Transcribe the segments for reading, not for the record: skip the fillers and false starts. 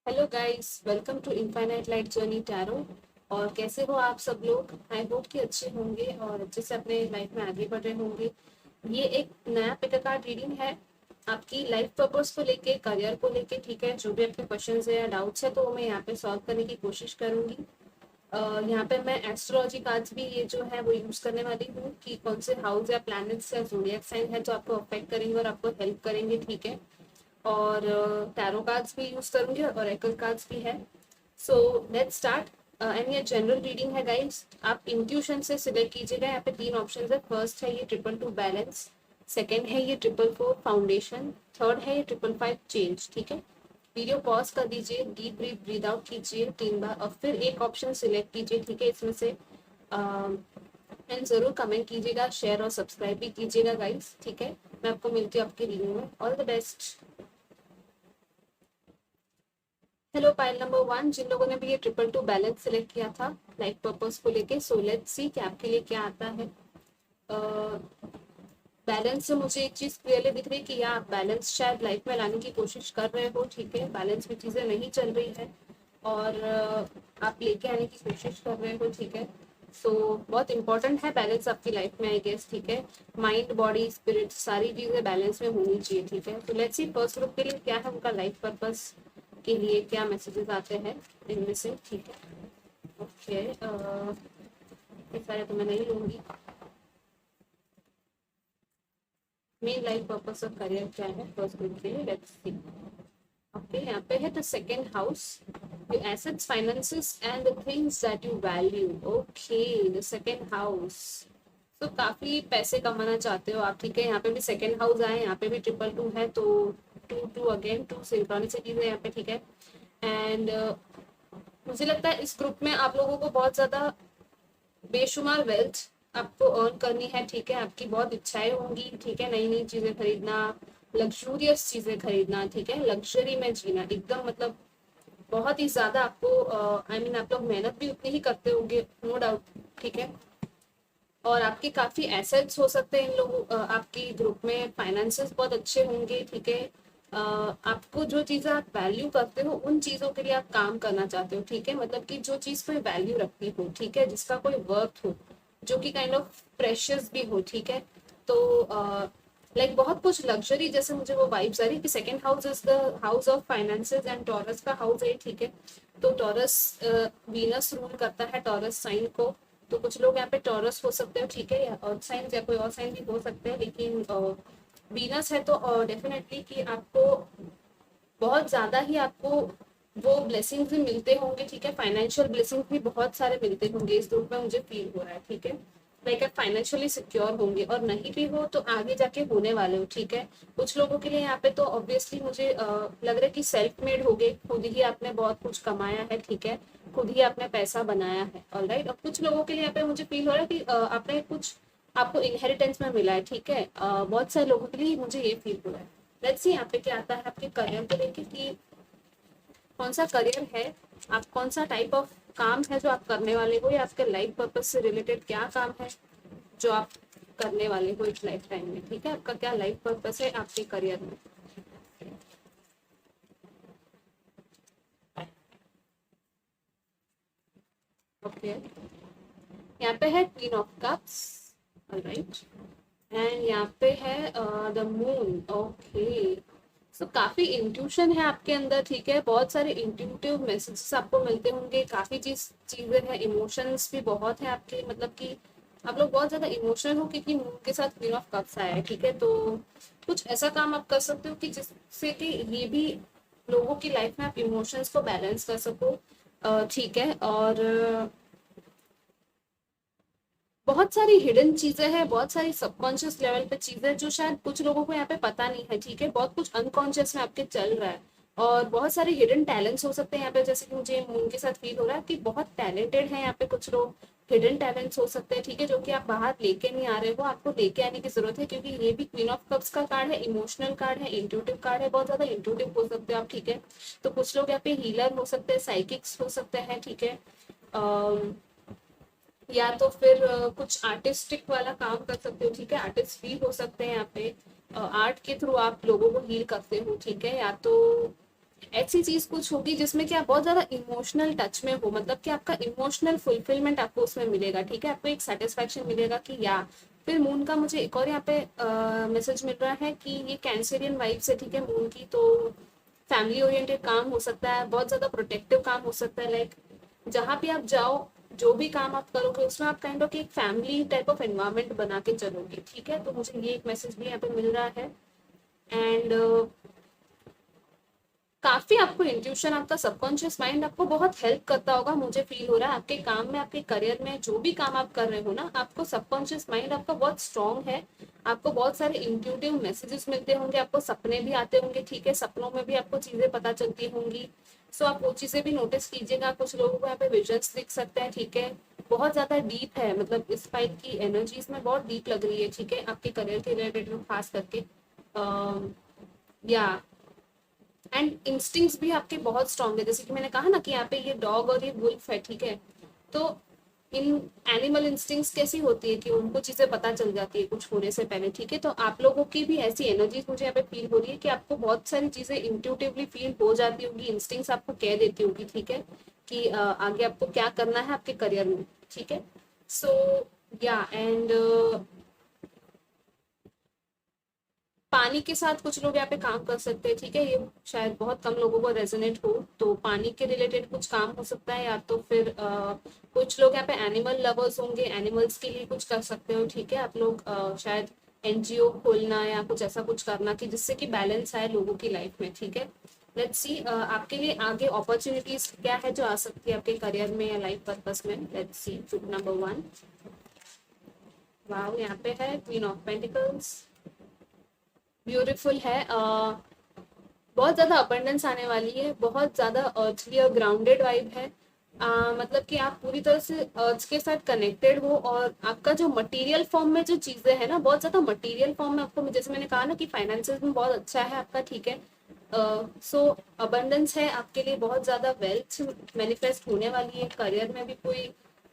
Hello guys, welcome to infinite light journey tarot. और कैसे हो आप सब लोग? आई होप कि अच्छे होंगे और अच्छे से अपने लाइफ में आगे बढ़ रहे होंगे। ये एक नया पिक कार्ड रीडिंग है आपकी लाइफ पर्पस को लेके, करियर को लेके। ठीक है, जो भी आपके क्वेश्चंस है या डाउट्स है तो मैं यहाँ पे सॉल्व करने की कोशिश करूंगी। यहाँ पे मैं एस्ट्रोलॉजी कार्ड्स भी ये जो है वो यूज करने वाली हूँ कि कौन से हाउस या प्लैनेट्स या ज़ोडिएक साइन है जो आपको अफेक्ट करेंगे और आपको हेल्प करेंगे। ठीक है, और टैरो कार्ड्स भी यूज करूंगी और ओरेकल कार्ड्स भी है। So let's start. एंड ये जनरल रीडिंग है गाइस, आप इंट्यूशन से सिलेक्ट कीजिएगा। यहाँ पे तीन ऑप्शन है। फर्स्ट है ये ट्रिपल टू बैलेंस, सेकेंड है ये ट्रिपल फोर फाउंडेशन, थर्ड है ये ट्रिपल फाइव चेंज। ठीक है, वीडियो पॉज कर दीजिए, डीप ब्रीथ ब्रीद आउट कीजिए 3 बार और फिर एक ऑप्शन सिलेक्ट कीजिए। ठीक है, इसमें से एंड जरूर कमेंट कीजिएगा, शेयर और सब्सक्राइब भी कीजिएगा गाइस। ठीक है, मैं आपको मिलती हूँ आपकी रीडिंग में। All the best. Hello pile number 1, जिन लोगों ने भी ये ट्रिपल टू बैलेंस सिलेक्ट किया था लाइफ पर्पस को लेके, सो लेट्स सी कि आपके लिए क्या आता है। बैलेंस से मुझे एक चीज क्लियरली दिख रही है कि आप बैलेंस शायद लाइफ में लाने की कोशिश कर रहे हो। ठीक है, बैलेंस में चीजें नहीं चल रही है और आप लेके आने की कोशिश कर रहे हो। ठीक है, सो बहुत इंपॉर्टेंट है बैलेंस आपकी लाइफ में, आई गेस। ठीक है, माइंड बॉडी स्पिरिट सारी चीजें बैलेंस में होनी चाहिए। ठीक है, तो लेट्स सी फर्स्ट ग्रुप के लिए क्या है उनका लाइफ पर्पस के लिए, क्या मैसेजेस आते हैं इनमें से। ठीक है, ओके, इस सारे तो मैं नहीं लूंगी। मेन लाइफ पर्पस और करियर क्या है फर्स्ट ग्रुप के लिए, लेट्स सी। ओके, यहाँ पे है the second house, your assets finances and the things that you value. Okay, the second house, तो काफी पैसे कमाना चाहते हो आप। ठीक है, यहाँ पे भी सेकेंड हाउस आए, यहाँ पे भी ट्रिपल टू है, तो टू टू अगेन टू सिंक्रोनिसिटीज है यहाँ पे। ठीक है, एंड मुझे लगता है इस ग्रुप में आप लोगों को बहुत ज्यादा बेशुमार वेल्थ आपको अर्न करनी है। ठीक है, आपकी बहुत इच्छाएं होंगी। ठीक है, नई नई चीजें खरीदना, लग्जूरियस चीजें खरीदना। ठीक है, लग्जरी में जीना एकदम, मतलब बहुत ही ज्यादा आपको आई मीन आप लोग मेहनत भी उतनी ही करते होंगे, नो डाउट। ठीक है, और आपके काफी एसेट्स हो सकते हैं इन लोगों आपकी ग्रुप में, फाइनेंसेस बहुत अच्छे होंगे। ठीक है, आपको जो चीजें आप वैल्यू करते हो उन चीजों के लिए आप काम करना चाहते हो। ठीक है, मतलब कि जो चीज कोई वैल्यू रखती हो, ठीक है, जिसका कोई वर्थ हो, जो कि काइंड ऑफ प्रेशियस भी हो। ठीक है, तो लाइक बहुत कुछ लग्जरी जैसे मुझे वो वाइब्स आ रही है कि second house is the house of finances and taurus का हाउस है। ठीक है, तो टॉरस वीनस रूल करता है टॉरस साइन को, तो कुछ लोग यहाँ पे टॉरस हो सकते हो। ठीक है, या अर्थ साइन या कोई और साइन भी हो सकते हैं, लेकिन वीनस है तो डेफिनेटली कि आपको बहुत ज्यादा ही आपको वो ब्लेसिंग्स भी मिलते होंगे। ठीक है, फाइनेंशियल ब्लेसिंग्स भी बहुत सारे मिलते होंगे इस ग्रुप में, मुझे फील हो रहा है। ठीक है, लाइक आप फाइनेंशियली सिक्योर होंगे और नहीं भी हो तो आगे जाके होने वाले हो। ठीक है, कुछ लोगों के लिए यहाँ पे तो ऑब्वियसली मुझे लग रहा है कि सेल्फ मेड हो गए, खुद ही आपने बहुत कुछ कमाया है। ठीक है, खुद ही आपने पैसा बनाया है। ऑलराइट, और कुछ लोगों के लिए यहाँ पे मुझे फील हो रहा है कि आपने कुछ आपको इनहेरिटेंस में मिला है। ठीक है, बहुत सारे लोगों के लिए मुझे ये फील हो रहा है। लेट्स सी यहाँ पे क्या आता है आपके करियर को लेके कि कौन सा करियर है, आप कौन सा टाइप ऑफ काम है जो आप करने वाले हो, या आपके लाइफ पर्पस से रिलेटेड क्या काम है जो आप करने वाले हो इस लाइफ टाइम में। ठीक है, आपका क्या लाइफ पर्पस है आपके करियर में। ओके, यहाँ पे है queen of cups, alright, and यहाँ पे है द मून। ओके, सो काफी इंट्यूशन है आपके अंदर। ठीक है, बहुत सारे इंट्यूटिव मैसेजेस आपको मिलते होंगे, काफी चीजें हैं, इमोशंस भी बहुत है आपके, मतलब कि आप लोग बहुत ज्यादा इमोशनल हो क्योंकि मून के साथ क्वीन ऑफ कप्स आया है। ठीक है, तो कुछ ऐसा काम आप कर सकते हो कि जिससे कि ये भी लोगों की लाइफ में आप इमोशंस को बैलेंस कर सको। ठीक है, और बहुत सारी हिडन चीजें हैं, बहुत सारी सबकॉन्शियस लेवल पे चीजें जो शायद कुछ लोगों को यहाँ पे पता नहीं है। ठीक है, बहुत कुछ अनकॉन्शियस में आपके चल रहा है और बहुत सारे हिडन टैलेंट्स हो सकते हैं यहाँ पे, जैसे कि मुझे मून के साथ फील हो रहा है कि बहुत टैलेंटेड है यहाँ पे कुछ लोग, हिडन टैलेंट्स हो सकते हैं। ठीक है, जो कि आप बाहर लेके नहीं आ रहे हो, आपको लेके आने की जरूरत है, क्योंकि ये भी क्वीन ऑफ कप्स का कार्ड है, इमोशनल कार्ड है, इंट्यूटिव कार्ड है, बहुत ज्यादा इंट्यूटिव हो सकते हो आप। ठीक है, तो कुछ लोग यहाँ पे हीलर हो सकते हैं, साइकिक्स हो सकते हैं। ठीक है, या तो फिर कुछ आर्टिस्टिक वाला काम कर सकते हो। ठीक है, आर्टिस्ट भी हो सकते हैं यहाँ पे, आर्ट के थ्रू आप लोगों को हील करते हो। ठीक है, या तो ऐसी चीज कुछ होगी जिसमें कि आप बहुत ज्यादा इमोशनल टच में हो, मतलब कि आपका इमोशनल फुलफिलमेंट आपको उसमें मिलेगा, ठीक है, आपको एक सेटिस्फेक्शन मिलेगा कि या। फिर मून का मुझे एक और यहाँ पे मैसेज मिल रहा है कि ये कैंसरियन वाइब्स है, ठीक है, मून की। तो फैमिली ओरिएंटेड काम हो सकता है, बहुत ज्यादा प्रोटेक्टिव काम हो सकता है, लाइक जहाँ भी आप जाओ, जो भी काम आप करोगे उसमें आप काइंड ऑफ एक फैमिली टाइप ऑफ एनवायरनमेंट बना के चलोगे, ठीक है। तो मुझे ये एक मैसेज भी यहाँ पे मिल रहा है। एंड काफी आपको इंट्यूशन, आपका सबकॉन्शियस माइंड आपको बहुत हेल्प करता होगा, मुझे फील हो रहा है आपके काम में, आपके करियर में, जो भी काम आप कर रहे हो ना, आपको सबकॉन्शियस माइंड आपका बहुत स्ट्रांग है। आपको बहुत सारे इंट्यूटिव मैसेजेस मिलते होंगे, आपको सपने भी आते होंगे, ठीक है, सपनों में भी आपको चीजें पता चलती होंगी। सो आप वो चीजें भी नोटिस कीजिएगा। कुछ लोगों को यहाँ पे विजन्स दिख सकते हैं, ठीक है, बहुत ज्यादा डीप है, मतलब इस फाइट की एनर्जी इसमें बहुत डीप लग रही है, ठीक है, आपके करियर के रिलेटेड में खास करके। या एंड इंस्टिंक्ट्स भी आपके बहुत स्ट्रांग है, जैसे कि मैंने कहा ना कि यहाँ पे ये डॉग और ये वुल्फ है, ठीक है। तो इन एनिमल इंस्टिंक्ट्स कैसी होती है कि उनको चीजें पता चल जाती है कुछ होने से पहले, ठीक है। तो आप लोगों की भी ऐसी एनर्जीज मुझे यहाँ पे फील हो रही है कि आपको बहुत सारी चीजें इंट्यूटिवली फील हो जाती होगी, इंस्टिंक्ट्स आपको कह देती होगी, ठीक है, कि आगे आपको क्या करना है आपके करियर में, ठीक है। सो या एंड पानी के साथ कुछ लोग यहाँ पे काम कर सकते हैं, ठीक है, ये शायद बहुत कम लोगों को रेजोनेट हो। तो पानी के रिलेटेड कुछ काम हो सकता है, या तो फिर कुछ लोग यहाँ पे एनिमल लवर्स होंगे, एनिमल्स के लिए कुछ कर सकते हो, ठीक है। आप लोग शायद एनजीओ खोलना या कुछ ऐसा कुछ करना कि जिससे कि बैलेंस आए लोगों की लाइफ में, ठीक है। लेट्स सी आपके लिए आगे अपॉर्चुनिटीज क्या है जो आ सकती है आपके करियर में या लाइफ पर्पस में। Let's see number 1। वाओ, यहाँ पे है क्वीन ऑफ पेंटिकल्स, ब्यूटीफुल है। बहुत ज्यादा अबंडेंस आने वाली है, बहुत ज्यादा अर्थली और ग्राउंडेड वाइब है। मतलब कि आप पूरी तरह से अर्थ के साथ कनेक्टेड हो, और आपका जो मटेरियल फॉर्म में जो चीजें है ना, बहुत ज्यादा मटेरियल फॉर्म में आपको, जैसे मैंने कहा ना कि फाइनेंशियल में बहुत अच्छा है आपका, ठीक है। सो अबंडेंस है आपके लिए, बहुत ज्यादा वेल्थ मैनिफेस्ट होने वाली है। करियर में भी कोई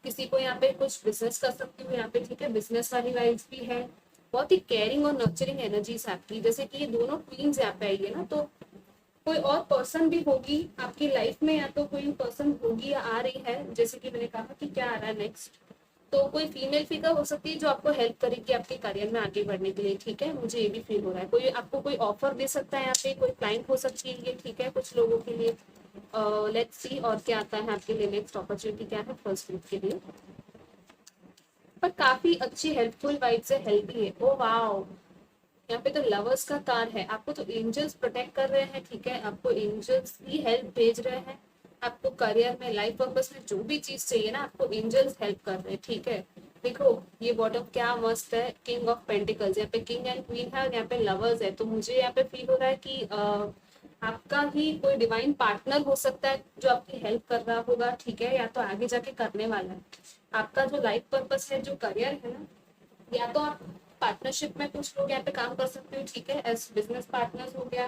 किसी को यहाँ पे कुछ बिजनेस कर सकती हूँ यहाँ पे, ठीक है, बिजनेस वाली वाइब्स भी है। बहुत ही केयरिंग और नर्चरिंग एनर्जीज आपकी, जैसे कि ये दोनों क्वींस यहाँ पे आई है ना, तो कोई और पर्सन भी होगी आपकी लाइफ में, या तो कोई पर्सन होगी या आ रही है, जैसे कि मैंने कहा कि क्या आ रहा है नेक्स्ट। तो कोई फीमेल फिगर हो सकती है जो आपको हेल्प करेगी आपके करियर में आगे बढ़ने के लिए, ठीक है, मुझे ये भी फील हो रहा है। कोई आपको कोई ऑफर दे सकता है यहाँ पे, कोई क्लाइंट हो सकती है ये, ठीक है, कुछ लोगों के लिए। लेट्स सी और क्या आता है आपके लिए, नेक्स्ट अपॉर्चुनिटी क्या है फर्स्ट ग्रुप के लिए। पर काफी अच्छी हेल्पफुल वाइब से हेल्पी है। ओ वाओ, यहाँ पे तो लवर्स का कार्ड है, आपको तो एंजल्स प्रोटेक्ट कर रहे हैं, ठीक है, आपको एंजल्स ही हेल्प भेज रहे हैं। आपको करियर में, लाइफ पर्पस में जो भी चीज चाहिए ना, आपको एंजल्स हेल्प कर रहे हैं, ठीक है। देखो ये बॉटम क्या मस्त है, किंग ऑफ पेंटिकल्स, यहाँ पे किंग एंड क्वीन है और यहाँ पे लवर्स है। तो मुझे यहाँ पे फील हो रहा है कि आपका ही कोई डिवाइन पार्टनर हो सकता है जो आपकी हेल्प कर रहा होगा, ठीक है, या तो आगे जाके करने वाला है। आपका जो लाइफ पर्पस है, जो करियर है ना, या तो आप पार्टनरशिप में कुछ लोग यहाँ पे काम कर सकते हो, ठीक है, एज बिजनेस पार्टनर्स हो गया,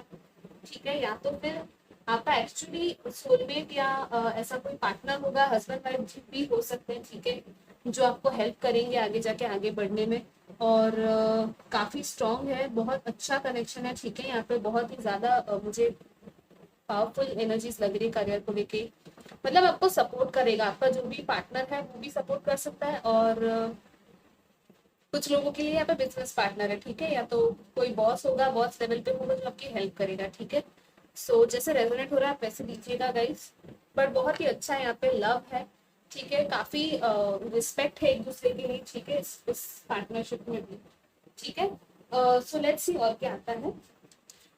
ठीक है, या तो फिर आपका एक्चुअली सोलमेट या ऐसा कोई पार्टनर होगा, हस्बैंड वाइफ भी हो सकते हैं, ठीक है, जो आपको हेल्प करेंगे आगे जाके आगे बढ़ने में। और काफी स्ट्रांग है, बहुत अच्छा कनेक्शन है, ठीक है, यहाँ पे बहुत ही ज्यादा मुझे पावरफुल एनर्जीज लग रही है करियर को लेके। मतलब आपको सपोर्ट करेगा, आपका जो भी पार्टनर है वो भी सपोर्ट कर सकता है, और कुछ लोगों के लिए यहाँ पे बिजनेस पार्टनर है, ठीक है, या तो कोई बॉस होगा, बॉस लेवल पे होगा जो आपकी हेल्प करेगा, ठीक है। सो जैसे रेजोनेट हो रहा है आप वैसे दीजिएगा गाइस। बट बहुत ही अच्छा है, यहाँ पे लव है, ठीक है, काफी रिस्पेक्ट है एक दूसरे के लिए, ठीक है, इस पार्टनरशिप में भी, ठीक है। सो लेट्स सी और क्या आता है।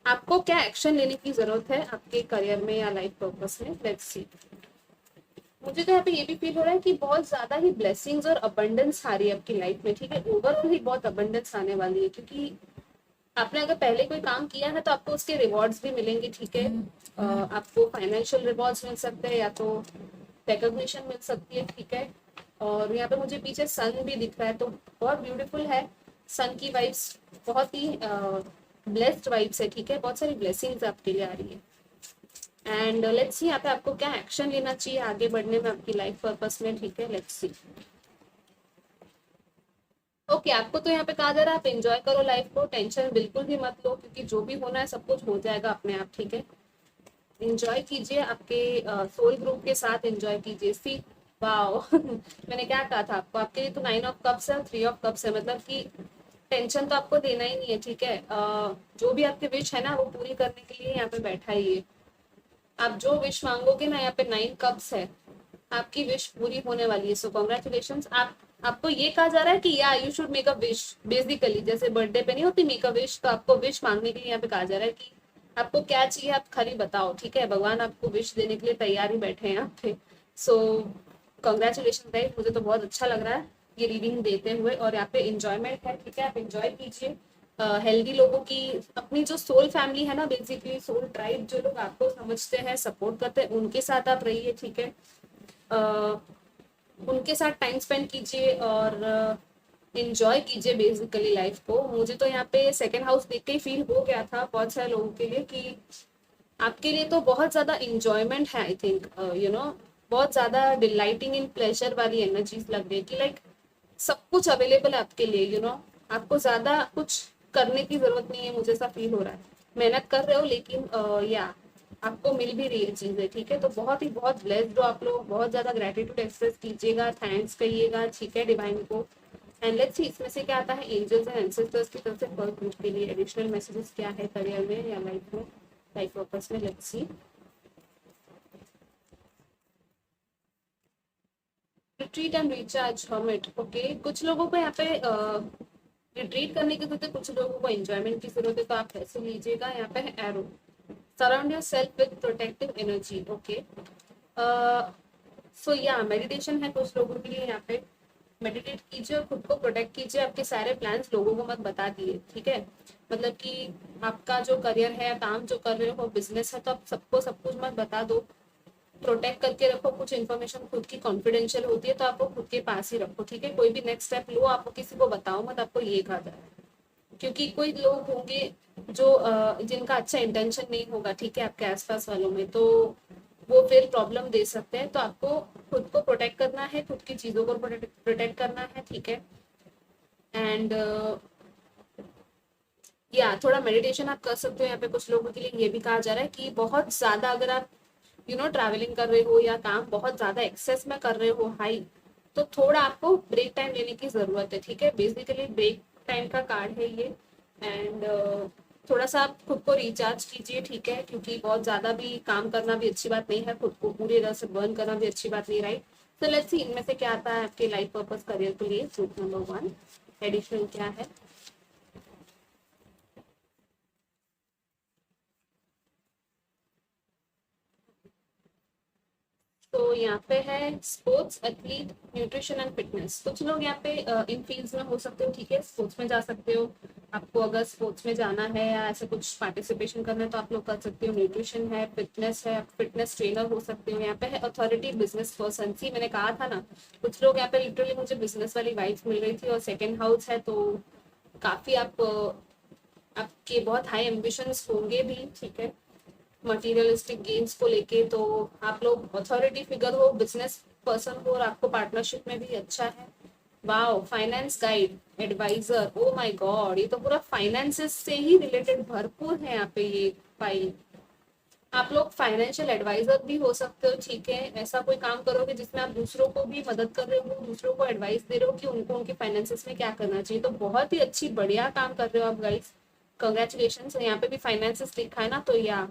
आपको क्या एक्शन लेने की जरूरत है आपके करियर में या लाइफ पर्पस में, लेट्स सी। मुझे तो यहाँ पे ये भी फील हो रहा है कि बहुत ज्यादा ही ब्लेसिंग्स और अबंडेंस आ रही है आपकी लाइफ में, ठीक है, ओवर ही बहुत अबंडेंस आने वाली है, क्योंकि आपने अगर पहले कोई काम किया है तो आपको उसके रिवॉर्ड्स भी मिलेंगे, ठीक है। आपको फाइनेंशियल रिवॉर्ड्स मिल सकते हैं, या तो रिकॉग्निशन मिल सकती है, ठीक है। और यहाँ पे मुझे पीछे सन भी दिख रहा है, तो बहुत ब्यूटीफुल है। सन की वाइब्स बहुत ही ब्लेस्ड वाइब्स है, ठीक है, बहुत सारी ब्लेसिंग्स आपके लिए आ रही है। एंड लेट्स सी यहाँ पे आपको क्या एक्शन लेना चाहिए आगे बढ़ने में आपकी लाइफ पर्पस में, ठीक है, लेट्स सी। ओके, आपको तो यहाँ पे कहा जा रहा है आप एंजॉय करो लाइफ को, टेंशन बिल्कुल भी मत लो, क्योंकि जो भी होना है सब कुछ हो जाएगा अपने आप, ठीक है। एंजॉय कीजिए आपके सोल ग्रुप के साथ, एंजॉय कीजिए। सी वाओ मैंने क्या कहा था आपको, आपके लिए तो 9 ऑफ कप्स है, 3 ऑफ कप्स है, मतलब कि टेंशन तो आपको देना ही नहीं है, ठीक है। जो भी आपके विश है ना वो पूरी करने के लिए यहाँ पे बैठा ही है। आप जो विश मांगोगे ना, यहाँ पे 9 कप्स है, आपकी विश पूरी होने वाली है। So congratulation. आपको ये कहा जा रहा है कि या you should make a wish, basically जैसे बर्थडे पे नहीं होती मेक अ विश, तो आपको विश मांगने के लिए यहाँ पे कहा जा रहा है कि आपको क्या चाहिए आप खाली बताओ, ठीक है। भगवान आपको विश देने के लिए तैयार ही बैठे हैं यहाँ पे। सो कॉन्ग्रेचुलेशन गाइस, मुझे तो बहुत अच्छा लग रहा है ये रीडिंग देते हुए। और यहाँ पे इंजॉयमेंट है, ठीक है, आप इंजॉय कीजिए। हेल्दी लोगों की, अपनी जो सोल फैमिली है ना, बेसिकली सोल ट्राइब, जो लोग आपको समझते हैं, सपोर्ट करते हैं, उनके साथ आप रहिए, ठीक है। उनके साथ टाइम स्पेंड कीजिए और इंजॉय कीजिए बेसिकली लाइफ को। मुझे तो यहाँ पे सेकेंड हाउस देख के ही फील हो गया था बहुत सारे लोगों के लिए कि आपके लिए तो बहुत ज्यादा इंजॉयमेंट है, आई थिंक यू नो, बहुत ज्यादा डिलाइटिंग इन प्लेजर वाली एनर्जीज लग रही है कि लाइक सब कुछ अवेलेबल है आपके लिए, यू नो, आपको ज्यादा कुछ करने की जरूरत नहीं है, मुझे ऐसा फील हो रहा है। मेहनत कर रहे हो लेकिन या आपको मिल भी रही है चीजें, ठीक है। तो बहुत ही बहुत ब्लेस्ड हो आप लोग, बहुत ज्यादा ग्रेटिट्यूड एक्सप्रेस कीजिएगा, थैंक्स कहिएगा, ठीक है, डिवाइन को। एंड लेट्स सी इसमें से क्या आता है एंजल्स एंड एंसेस्टर्स की तरफ से फर्स्ट ग्रुप के लिए एडिशनल मैसेजेस क्या है, करियर में या लाइफ में, लाइफ पर्पस में। Let's C. Retreat and recharge, hermit, okay. कुछ लोगों को यहाँ पे रिट्रीट करने की जरूरत है, कुछ लोगों को एंजॉयमेंट की जरूरत है, तो आप कैसे लीजिएगा। यहाँ पे है arrow, surround yourself with protective energy, okay. So या मेडिटेशन है कुछ लोगों के लिए, यहाँ पे मेडिटेट कीजिए और खुद को प्रोटेक्ट कीजिए। आपके सारे प्लान्स लोगों को मत बता दिए, ठीक है। मतलब कि आपका जो करियर है, काम जो कर रहे हो, बिजनेस है, तो आप सबको सब कुछ मत बता दो, प्रोटेक्ट करके रखो। कुछ इन्फॉर्मेशन खुद की कॉन्फिडेंशियल होती है, तो आपको खुद के पास ही रखो, ठीक है। कोई भी नेक्स्ट स्टेप लो, आपको किसी को बताओ मत, आपको ये कहा जाए। क्योंकि कोई लोग होंगे जो जिनका अच्छा इंटेंशन नहीं होगा, ठीक है, आपके आसपास वालों में, तो वो फिर प्रॉब्लम दे सकते हैं। तो आपको खुद को प्रोटेक्ट करना है, खुद की चीजों को प्रोटेक्ट करना है, ठीक है। एंड या थोड़ा मेडिटेशन आप कर सकते हो। यहाँ पे कुछ लोगों के लिए ये भी कहा जा रहा है कि बहुत ज्यादा अगर आप यू नो ट्रैवलिंग कर रहे हो या काम बहुत ज्यादा एक्सेस में कर रहे हो, हाई, तो थोड़ा आपको ब्रेक टाइम लेने की जरूरत है, ठीक है। बेसिकली ब्रेक टाइम का कार्ड है ये। एंड थोड़ा सा आप खुद को रिचार्ज कीजिए, ठीक है, क्योंकि बहुत ज्यादा भी काम करना भी अच्छी बात नहीं है, खुद को पूरी तरह से बर्न करना भी अच्छी बात नहीं, राइट। तो लेट्स सी इनमें से क्या आता है आपके लाइफ पर्पस करियर के लिए। ग्रुप नंबर 1 एडिशनल क्या है। तो यहाँ पे है sports athlete, nutrition and fitness. कुछ लोग यहाँ पे इन फील्ड्स में हो सकते हो, ठीक है, स्पोर्ट्स में जा सकते हो। आपको अगर स्पोर्ट्स में जाना है या ऐसे कुछ पार्टिसिपेशन करना है तो आप लोग कर सकते हो। न्यूट्रिशन है, फिटनेस है, फिटनेस ट्रेनर हो सकते हो। यहाँ पे है अथॉरिटी बिजनेस पर्सन। सी मैंने कहा था ना, कुछ लोग यहाँ पे लिटरली मुझे बिजनेस वाली वाइफ मिल रही थी। और सेकेंड हाउस है तो काफी आप आपके बहुत हाई एम्बिशंस होंगे भी, ठीक है, मटेरियलिस्टिक गेन्स को लेके। तो आप लोग अथॉरिटी फिगर हो, बिजनेस पर्सन हो, और आपको पार्टनरशिप में भी अच्छा है। Wow, finance guide, adviser, oh my god, ये तो पूरा फाइनेंसेस से ही रिलेटेड भरपूर है यहाँ पे ये फाइल। आप लोग फाइनेंशियल एडवाइजर भी हो सकते हो, ठीक है। ऐसा कोई काम करोगे जिसमें आप दूसरों को भी मदद कर रहे हो, दूसरों को एडवाइस दे रहे हो कि उनको उनके फाइनेंसेस में क्या करना चाहिए। तो बहुत ही अच्छी बढ़िया काम कर रहे हो आप गाइस, कंग्रेचुलेशन। यहाँ पे भी फाइनेंसेस लिखा है ना, तो या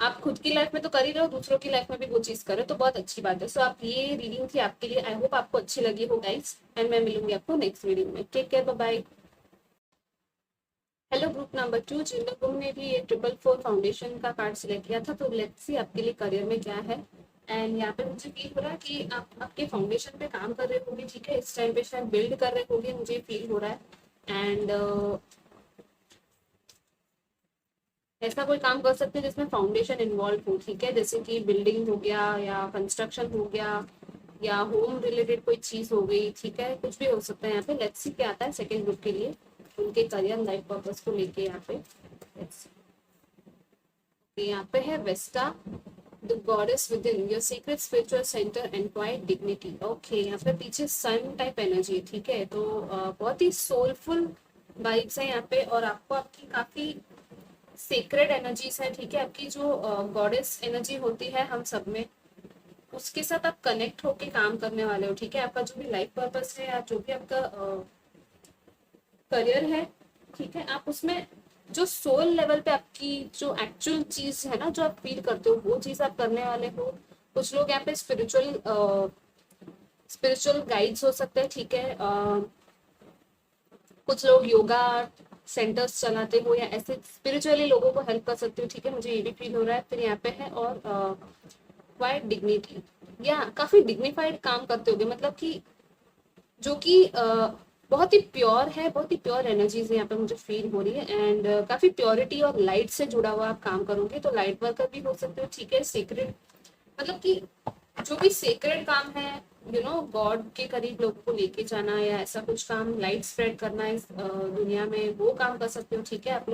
आप खुद की लाइफ में तो कर ही रहे हो, दूसरों की लाइफ में भी वो चीज कर रहे हो, तो बहुत अच्छी बात है। सो आप ये रीडिंग थी आपके लिए, आई होप आपको अच्छी लगी हो गाइस। एंड मैं मिलूंगी आपको नेक्स्ट वीडियो में। Take care, bye bye. Hello group number 2, जिन लोगों ने भी ये 444 फाउंडेशन का कार्ड सिलेक्ट किया था, तो लेट्स सी आपके लिए करियर में क्या है। एंड यहाँ पे मुझे फील हो रहा है कि आप आपके फाउंडेशन पे काम कर रहे होंगे, ठीक है, इस टाइम पे शायद बिल्ड कर रहे होंगे, मुझे फील हो रहा है। एंड ऐसा कोई काम कर सकते हैं जिसमें फाउंडेशन इन्वॉल्व हो, ठीक है, जैसे कि बिल्डिंग हो गया या कंस्ट्रक्शन हो गया या होम रिलेटेड कोई चीज हो गई, ठीक है, कुछ भी हो सकता है। यहाँ पे लेट्स सी क्या आता है सेकंड ग्रुप के लिए, उनके करियर लाइफ पर्पस को लेके। यहाँ पे लेट्स सी, यहाँ पे है Vesta, the goddess within your secret spiritual centre and quiet dignity, okay. यहाँ पे पीछे सन टाइप एनर्जी, ठीक है। तो बहुत ही सोलफुल वाइब्स है यहाँ पे, और आपको आपकी काफी सीक्रेट एनर्जीज है, ठीक है, आपकी जो गॉडेस एनर्जी होती है हम सब में, उसके साथ आप कनेक्ट होके काम करने वाले हो, ठीक है। आपका जो भी लाइफ पर्पस है या जो भी आपका करियर है, ठीक है, आप उसमें जो सोल लेवल पे आपकी जो एक्चुअल चीज है ना, जो आप फील करते हो, वो चीज आप करने वाले हो। कुछ लोग यहाँ पे स्पिरिचुअल गाइड्स हो सकते हैं, ठीक है। कुछ लोग योगा सेंटर्स चलाते हो या ऐसे स्पिरिचुअली लोगों को हेल्प कर सकते हो, ठीक है, मुझे ये भी फील हो रहा है। फिर यहाँ पे है और क्वाइट डिग्निटी, या काफी डिग्निफाइड काम करते होगे, मतलब कि जो कि बहुत ही प्योर है, बहुत ही प्योर एनर्जीज यहाँ पे मुझे फील हो रही है। एंड काफी प्योरिटी और लाइट से जुड़ा हुआ आप काम करोगे, तो लाइट वर्कर भी हो सकते हो, ठीक है। सीक्रेट मतलब कि जो भी सीक्रेट काम है, गॉड के करीब लोगों को लेके जाना या ऐसा कुछ काम, लाइट स्प्रेड करना इस दुनिया में, वो काम कर सकते हो, ठीक है। आप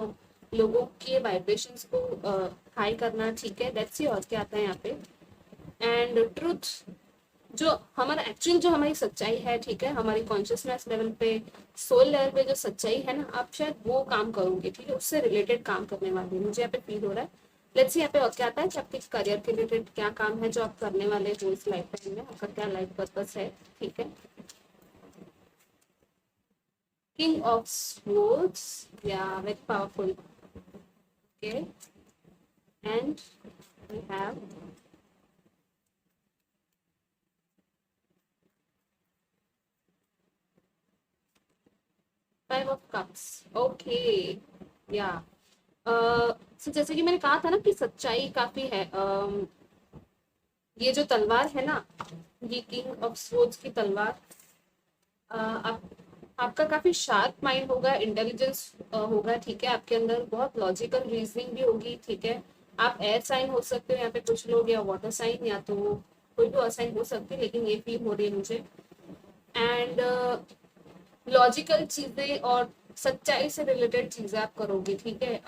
लोगों के वाइब्रेशंस को हाई करना, ठीक है। लेट्स सी और क्या आता है यहाँ पे। एंड ट्रुथ, जो हमारा एक्चुअल जो हमारी सच्चाई है, ठीक है, हमारी कॉन्शियसनेस लेवल पे, सोल लेवल पे जो सच्चाई है ना, आप शायद वो काम करोगे, ठीक है, उससे रिलेटेड काम करने वाले हैं, मुझे यहाँ पे फील हो रहा है। लेट्स सी यहाँ पे और क्या आता है कि आपके करियर के रिलेटेड क्या काम है जो आप करने वाले हो इस लाइफ टाइम में, आपका क्या लाइफ पर्पस है, ठीक है। King of swords, yeah very powerful, okay. And we have five of cups, okay. Yeah so जैसे कि मैंने कहा था ना कि सच्चाई काफी है। ये जो तलवार है ना, ये किंग ऑफ स्वॉर्ड्स की तलवार, आप आपका काफी शार्प माइंड होगा, इंटेलिजेंस होगा, ठीक है। आपके अंदर बहुत लॉजिकल रीजनिंग भी होगी, ठीक है। आप एयर साइन हो सकते हो यहाँ पे कुछ लोग, या वाटर साइन, या तो कोई भी और साइन हो सकती है, लेकिन ये फील हो रही है मुझे। एंड लॉजिकल चीजें और सच्चाई से रिलेटेड चीजें आप करोगे, ठीक है।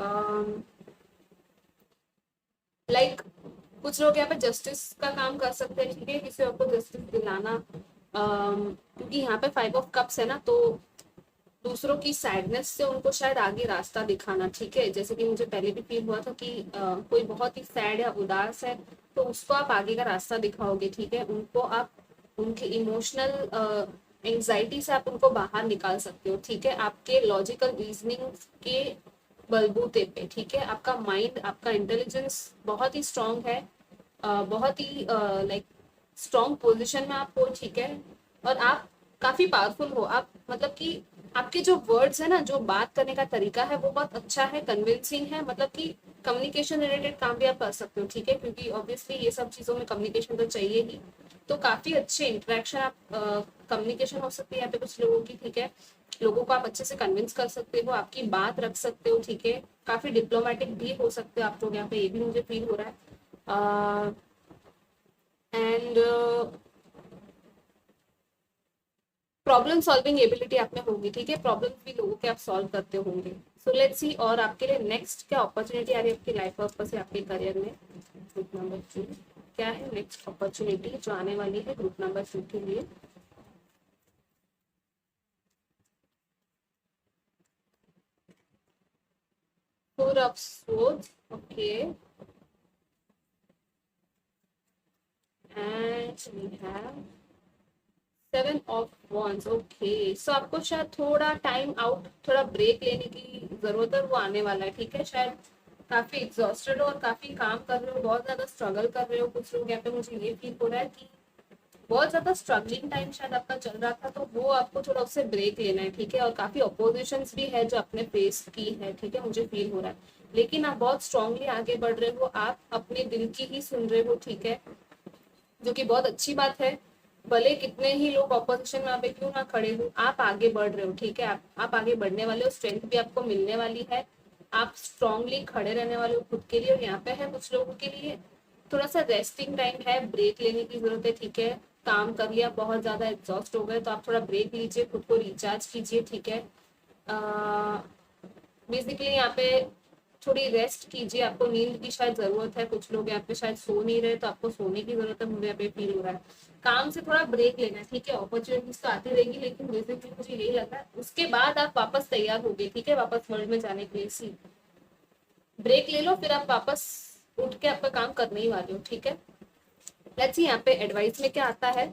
लाइक कुछ लोग यहाँ पे जस्टिस का काम कर सकते हैं, ठीक है, किसी और को जस्टिस दिलाना। क्योंकि यहाँ पे फाइव ऑफ कप्स है ना, तो दूसरों की सैडनेस से उनको शायद आगे रास्ता दिखाना, ठीक है। जैसे कि मुझे पहले भी फील हुआ था कि कोई बहुत ही सैड या उदास है, तो उसको आप आगे का रास्ता दिखाओगे, ठीक है। उनको आप उनके इमोशनल एंजाइटी से आप उनको बाहर निकाल सकते हो, ठीक है, आपके लॉजिकल रीजनिंग के बलबूते पे, ठीक है। आपका माइंड, आपका इंटेलिजेंस बहुत ही स्ट्रांग है, बहुत ही लाइक स्ट्रांग पोजीशन में आप हो, ठीक है। और आप काफी पावरफुल हो, आप मतलब कि आपके जो वर्ड्स है ना, जो बात करने का तरीका है, वो बहुत अच्छा है, कन्विंसिंग है, मतलब कि कम्युनिकेशन रिलेटेड काम भी आप कर सकते हो, ठीक है, क्योंकि ऑब्वियसली ये सब चीजों में कम्युनिकेशन तो चाहिए ही। तो काफी अच्छे इंटरेक्शन, आप कम्युनिकेशन हो सकती है यहाँ पे कुछ लोगों की, ठीक है। लोगों को आप अच्छे से कन्विंस कर सकते हो, आपकी बात रख सकते हो, ठीक है। काफी डिप्लोमेटिक भी हो सकते हो आप लोग यहाँ पे, ये भी मुझे फील हो रहा है। एंड प्रॉब्लम सॉल्विंग एबिलिटी आप में होगी, ठीक है, प्रॉब्लम भी लोगों के आप सॉल्व करते होंगे। सो लेट्स सी और आपके लिए नेक्स्ट क्या अपॉर्चुनिटी आ रही है आपकी लाइफ पर्पस से, आपके करियर में। ग्रुप नंबर 2 क्या है नेक्स्ट अपॉर्चुनिटी जो आने वाली है ग्रुप नंबर 2 के लिए। Four of swords, okay. And we have seven of wands, okay. So आपको शायद थोड़ा टाइम आउट, थोड़ा ब्रेक लेने की जरूरत है, वो आने वाला है, ठीक है। शायद काफी एग्जॉस्टेड हो और काफी काम कर रहे हो, बहुत ज्यादा स्ट्रगल कर रहे हो कुछ लोग यहाँ पे, मुझे ये फील हो रहा है कि बहुत ज्यादा स्ट्रगलिंग टाइम शायद आपका चल रहा था, तो वो आपको थोड़ा उससे ब्रेक लेना है, ठीक है। और काफी अपोजिशन भी है जो आपने फेस की है, ठीक है, मुझे फील हो रहा है। लेकिन आप बहुत स्ट्रांगली आगे बढ़ रहे हो, आप अपने दिल की ही सुन रहे हो, ठीक है, जो कि बहुत अच्छी बात है। भले कितने ही लोग ऑपोजिशन में आप क्यों ना खड़े हो, आप आगे बढ़ रहे हो, ठीक है। आप आगे बढ़ने वाले हो, स्ट्रेंथ भी आपको मिलने वाली है, आप स्ट्रांगली खड़े रहने वाले हो खुद के लिए। और यहाँ पे है कुछ लोगों के लिए थोड़ा सा रेस्टिंग टाइम है, ब्रेक लेने की जरूरत है, ठीक है। काम कर लिया, बहुत ज्यादा एग्जॉस्ट हो गए, तो आप थोड़ा ब्रेक लीजिए, खुद को रिचार्ज कीजिए, ठीक है। बेसिकली यहाँ पे थोड़ी रेस्ट कीजिए, आपको नींद की शायद जरूरत है, कुछ लोग यहाँ पे शायद सो नहीं रहे, तो आपको सोने की जरूरत है, मुझे यहाँ पे फील हो रहा है। काम से थोड़ा ब्रेक लेना है, ठीक है। अपॉर्चुनिटीज तो आती रहेगी, लेकिन बेसिकली मुझे यही लग रहा है उसके बाद आप वापस तैयार हो गए, ठीक है, वापस वर्ल्ड में जाने के लिए। सी ब्रेक ले लो, फिर आप वापस उठ के आपका काम करने ही वाले हो, ठीक है। लेट्स सी यहाँ पे एडवाइस में क्या आता है।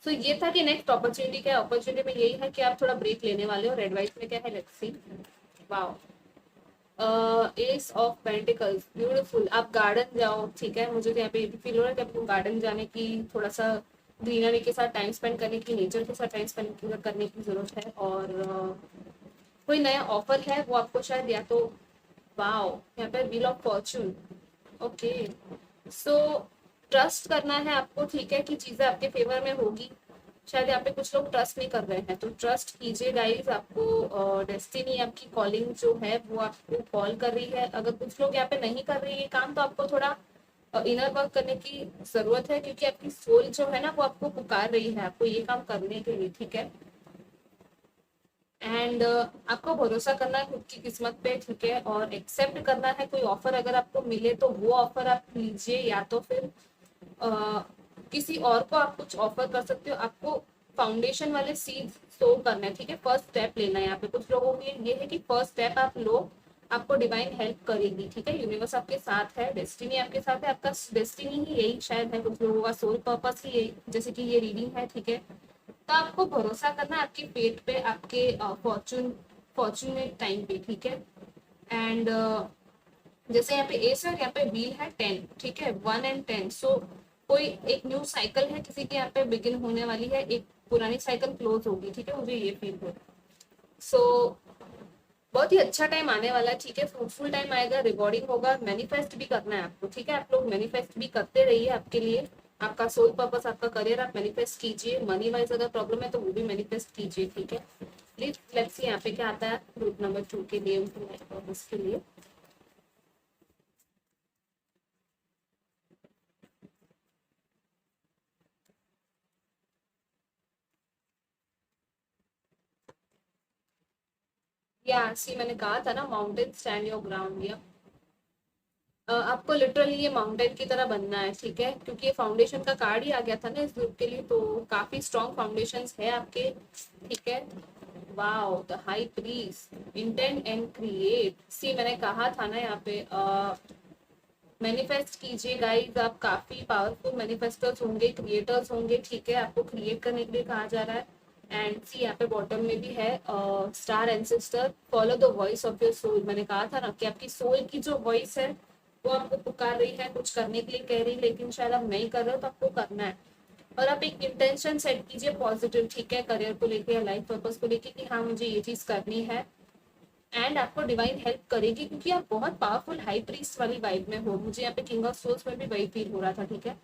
तो ये था कि नेक्स्ट अपॉर्चुनिटी क्या है। अपॉर्चुनिटी में यही है कि आप थोड़ा ब्रेक लेने वाले हो, और एडवाइस में क्या है, let's see. Wow, S of pentacles, beautiful. आप गार्डन जाओ, ठीक है। मुझे तो यहाँ पे ये भी फील हो रहा है कि आपको गार्डन जाने की, थोड़ा सा ग्रीनरी के साथ टाइम स्पेंड करने की, नेचर के साथ टाइम स्पेंड करने की जरूरत है। और कोई नया ऑफर है वो आपको शायद, या तो वाओ, यहाँ पे wheel of Fortune. Okay, so trust करना है आपको, ठीक है, कि चीजें आपके फेवर में होगी। शायद यहाँ पे कुछ लोग ट्रस्ट नहीं कर रहे हैं, तो ट्रस्ट कीजिए गाइस। आपको डेस्टिनी, आपकी कॉलिंग जो है वो आपको कॉल कर रही है। अगर कुछ लोग यहाँ पे नहीं कर रही है काम, तो आपको थोड़ा इनर वर्क करने की जरूरत है, क्योंकि आपकी सोल जो है ना वो आपको पुकार रही है आपको ये काम करने के लिए, ठीक है। एंड आपको भरोसा करना है खुद की किस्मत पे, ठीक है, और एक्सेप्ट करना है कोई ऑफर अगर आपको मिले तो वो ऑफर आप लीजिए, या तो फिर अ, किसी और को आप कुछ ऑफर कर सकते हो। आपको फाउंडेशन वाले सीड सो करना है, ठीक है। फर्स्ट स्टेप लेना है। यहाँ पे कुछ लोगों के ये है कि फर्स्ट स्टेप आप लो, आपको डिवाइन हेल्प करेगी, ठीक है। यूनिवर्स आपके साथ है, डेस्टिनी आपके साथ है। आपका डेस्टिनी ही यही शायद है, कुछ लोगों का सोल पर्पस ही यही, जैसे कि ये रीडिंग है, ठीक है। तो आपको भरोसा करना है आपकी फेट पे, आपके फॉर्चूनेट टाइम पे, ठीक है। एंड जैसे यहाँ पे एस है और यहाँ पे व्हील है 10, ठीक है, 1 और 10। सो कोई एक न्यू साइकिल है किसी के यहाँ पे बिगिन होने वाली है, एक पुरानी साइकिल क्लोज होगी, ठीक है, मुझे ये फील हो। सो बहुत ही अच्छा टाइम आने वाला है, ठीक है। फ्रूटफुल टाइम आएगा, रिवॉर्डिंग होगा। मैनिफेस्ट भी करना है आपको, ठीक है। आप लोग मैनिफेस्ट भी करते रहिए आपके लिए, आपका सोल पर्पस, आपका करियर आप मैनिफेस्ट कीजिए। मनी वाइज अगर प्रॉब्लम है तो वो भी मैनिफेस्ट कीजिए, ठीक है। लेट्स सी यहाँ पे क्या आता है ग्रुप नंबर 2 के लिए, उनके लाइफ पर्पस के लिए। या सी, मैंने कहा था ना, माउंटेन स्टैंड योर ग्राउंड। या आपको लिटरली ये माउंटेन की तरह बनना है, ठीक है, क्योंकि ये फाउंडेशन का कार्ड ही आ गया था ना इस ग्रुप के लिए, तो काफी स्ट्रॉन्ग फाउंडेशंस है आपके, ठीक है। Wow, the high priest, intent and create. See, मैंने कहा था ना यहाँ पे मैनिफेस्ट कीजिए गाइस। आप काफी पावरफुल मैनिफेस्टर्स होंगे, क्रिएटर्स होंगे, ठीक है। आपको क्रिएट करने के लिए कहा जा रहा है। एंड सी, यहाँ पे बॉटम में भी है star ancestor, follow the voice of your soul. मैंने कहा था ना कि आपकी सोल की जो वॉइस है वो आपको पुकार रही है, कुछ करने के लिए कह रही है, लेकिन शायद आप नहीं कर रहे हो, तो आपको करना है। और आप एक इंटेंशन सेट कीजिए पॉजिटिव, ठीक है, करियर को लेके या लाइफ पर्पस को लेके, कि हाँ मुझे ये चीज करनी है। एंड आपको डिवाइन हेल्प करेगी, क्योंकि आप बहुत पावरफुल हाई प्रीस्ट वाली वाइब में हो। मुझे यहाँ पे किंग ऑफ सोल्स में भी वही फील हो रहा था, ठीक है।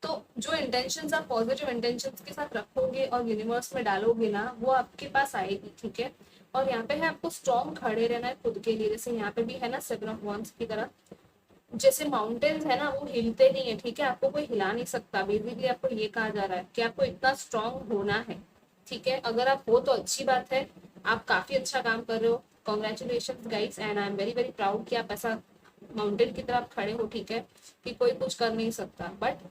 तो जो इंटेंशंस आप पॉजिटिव इंटेंशंस के साथ रखोगे और यूनिवर्स में डालोगे ना, वो आपके पास आएगी, ठीक है। और यहाँ पे है आपको स्ट्रॉन्ग खड़े रहना है खुद के लिए, जैसे यहाँ पे भी है ना 7 ऑफ wands की तरह। जैसे माउंटेन्स है ना वो हिलते नहीं है, ठीक है, आपको कोई हिला नहीं सकता। बेसिकली आपको ये कहा जा रहा है कि आपको इतना स्ट्रांग होना है, ठीक है। अगर आप हो तो अच्छी बात है, आप काफी अच्छा काम कर रहे हो। Congratulation guys, and I am very very proud कि आप ऐसा माउंटेन की तरफ खड़े हो, ठीक है, कि कोई कुछ कर नहीं सकता। बट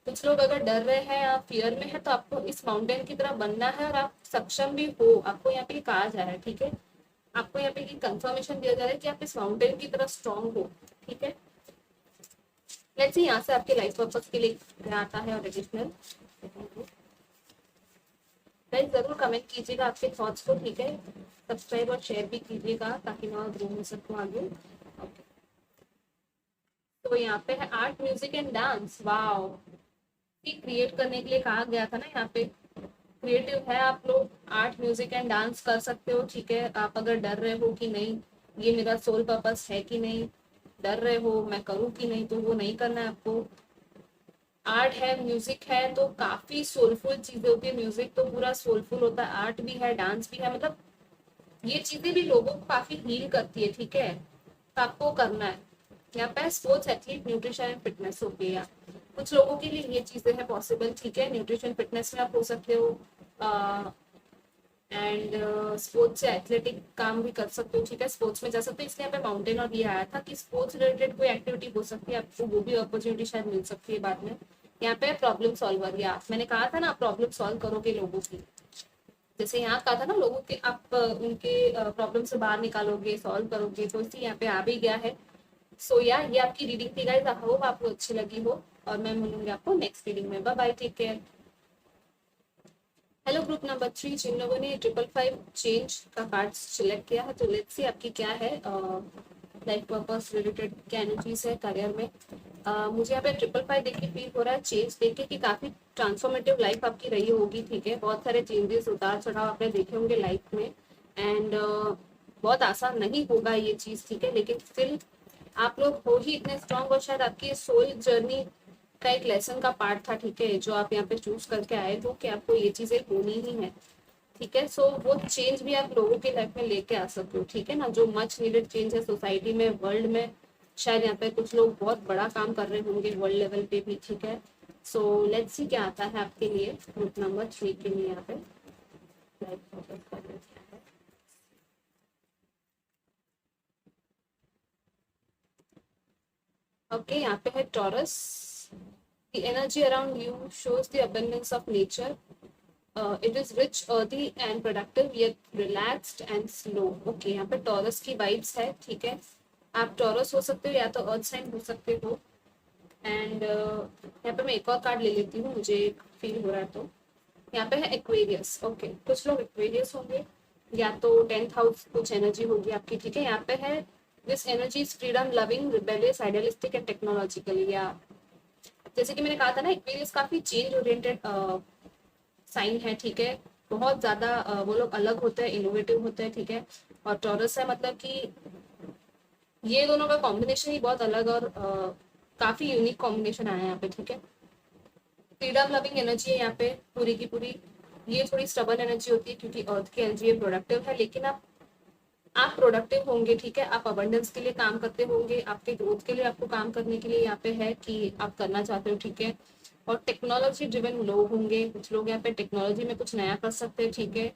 कुछ लोग अगर डर रहे हैं या फियर में है, तो आपको इस माउंटेन की तरफ बनना है, और आप सक्षम भी हो। आपको यहाँ पे कहा जा रहा है, ठीक है, आपको यहाँ पे कंफर्मेशन दिया जा रहा है कि आप इस माउंटेन की तरफ स्ट्रांग हो, ठीक है। लेट्स सी यहाँ से आपके लाइफ पर्पस के लिए क्या आता है और एडिशनल। गाइस जरूर कमेंट कीजिएगा आपके थॉट्स को, ठीक है। सब्सक्राइब और शेयर भी कीजिएगा ताकि मैं ग्रो हो सकूँ आगे। ओके, तो यहाँ पे है art, music and dance. Wow, create करने के लिए कहा गया था ना यहाँ पे। क्रिएटिव है आप लोग, आर्ट म्यूजिक एंड डांस कर सकते हो, ठीक है। आप अगर डर रहे हो कि नहीं ये मेरा सोल पर्पस है कि नहीं, डर रहे हो मैं करूँ कि नहीं, तो वो नहीं करना है आपको। आर्ट है, म्यूजिक है, तो काफी सोलफुल चीजें होती है। म्यूजिक तो पूरा सोलफुल होता है, आर्ट भी है, डांस भी है, मतलब ये चीजें भी लोगों को काफी हील करती है, ठीक है। तो आपको करना है। यहाँ पे sports, athlete, nutrition and fitness हो गया। कुछ लोगों के लिए ये चीजें हैं पॉसिबल, ठीक है। न्यूट्रिशन फिटनेस में आप हो सकते हो, एंड स्पोर्ट्स से एथलेटिक काम भी कर सकते हो, ठीक है। स्पोर्ट्स में जा सकते हो, इसलिए यहाँ पे माउंटेन और ये आया था कि स्पोर्ट्स रिलेटेड कोई एक्टिविटी हो सकती है, आपको वो भी अपॉर्चुनिटी शायद मिल सकती है बाद में। यहाँ पे प्रॉब्लम सॉल्वर, या मैंने कहा था ना प्रॉब्लम सॉल्व करोगे लोगों की। जैसे यहाँ कहा था ना, लोगों के आप उनके प्रॉब्लम से बाहर निकालोगे, सॉल्व करोगे, तो इसी यहाँ पे आ भी गया है। सो या ये आपकी रीडिंग थी गाइस, आई होप आपको अच्छी लगी हो, और मैं मिलूंगी आपको नेक्स्ट रीडिंग में। Bye bye, take care. Hello group number 3, जिन लोगों ने 555 चेंज का कार्ड सिलेक्ट किया है, तो लेट्स सी आपकी क्या है लाइफ पर्पस रिलेटेड, क्या एनर्जीज है करियर में। मुझे यहाँ पे 555 देख के फील हो रहा है, चेंज देख के कि काफी ट्रांसफॉर्मेटिव लाइफ आपकी रही होगी, ठीक है। बहुत सारे चेंजेस, उतार चढ़ाव आपने देखे होंगे लाइफ में, एंड बहुत आसान नहीं होगा ये चीज, ठीक है, लेकिन स्टिल आप लोग हो ही इतने स्ट्रांग, और शायद आपकी सोल जर्नी का एक लेसन का पार्ट था, ठीक है, जो आप यहाँ पे चूज करके आए हो कि आपको ये चीजें होनी ही है, ठीक है। सो वो चेंज भी आप लोगों के लाइफ में लेके आ सकते हो, ठीक है ना, जो मच नीडेड चेंज है सोसाइटी में, वर्ल्ड में। शायद यहाँ पे कुछ लोग बहुत बड़ा काम कर रहे होंगे वर्ल्ड लेवल पे भी, ठीक है। सो लेट्स सी क्या आता है आपके लिए ग्रुप नंबर 3 के लिए यहाँ पे लाइफ फोकस करना क्या है। ओके, यहाँ पे है taurus. The energy around you shows the abundance of nature. It is rich, earthy and productive, yet relaxed and slow. Okay, यहाँ पे टॉरस की वाइब्स है, ठीक है। आप टॉरस हो सकते हो या तो अर्थ साइन हो सकते हो। एंड यहाँ पे मैं एक और कार्ड ले लेती हूँ, मुझे फील हो रहा है तो। यहाँ पे है एक्वेरियस। ओके, कुछ लोग एक्वेरियस होंगे, या तो 10th हाउस कुछ एनर्जी होगी आपकी, ठीक है। यहाँ पे है this energy is freedom loving, rebellious, idealistic and technological, या जैसे कि मैंने कहा था ना, एक्वेरियस काफी चेंज ओरिएंटेड साइन है, ठीक है। बहुत ज्यादा वो लोग अलग होते हैं, इनोवेटिव होते हैं, ठीक है। और टॉरस है, मतलब कि ये दोनों का कॉम्बिनेशन ही बहुत अलग और काफी यूनिक कॉम्बिनेशन आया है यहाँ पे, ठीक है। फ्रीडम लविंग एनर्जी है यहाँ पे पूरी की पूरी। ये थोड़ी स्टबन एनर्जी होती है क्योंकि अर्थ की एनर्जी है, प्रोडक्टिव है, लेकिन आप प्रोडक्टिव होंगे, ठीक है। आप अबंडेंस के लिए काम करते होंगे, आपके ग्रोथ के लिए आपको काम करने के लिए यहाँ पे है कि आप करना चाहते हो, ठीक है। और टेक्नोलॉजी ड्रिवन लोग होंगे, कुछ लोग यहाँ पे टेक्नोलॉजी में कुछ नया कर सकते हैं, ठीक है।